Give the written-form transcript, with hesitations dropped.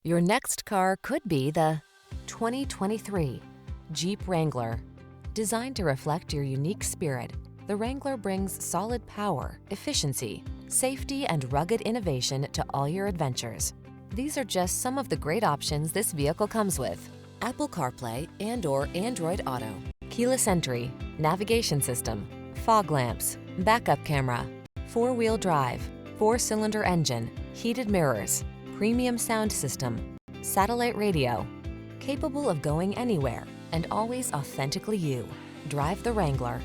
Your next car could be the 2023 Jeep Wrangler. Designed to reflect your unique spirit, the Wrangler brings solid power, efficiency, safety, and rugged innovation to all your adventures. These are just some of the great options this vehicle comes with: Apple CarPlay and/or Android Auto, keyless entry, navigation system, fog lamps, backup camera, four-wheel drive, four-cylinder engine, heated mirrors, premium sound system, satellite radio. Capable of going anywhere and always authentically you. Drive the Wrangler.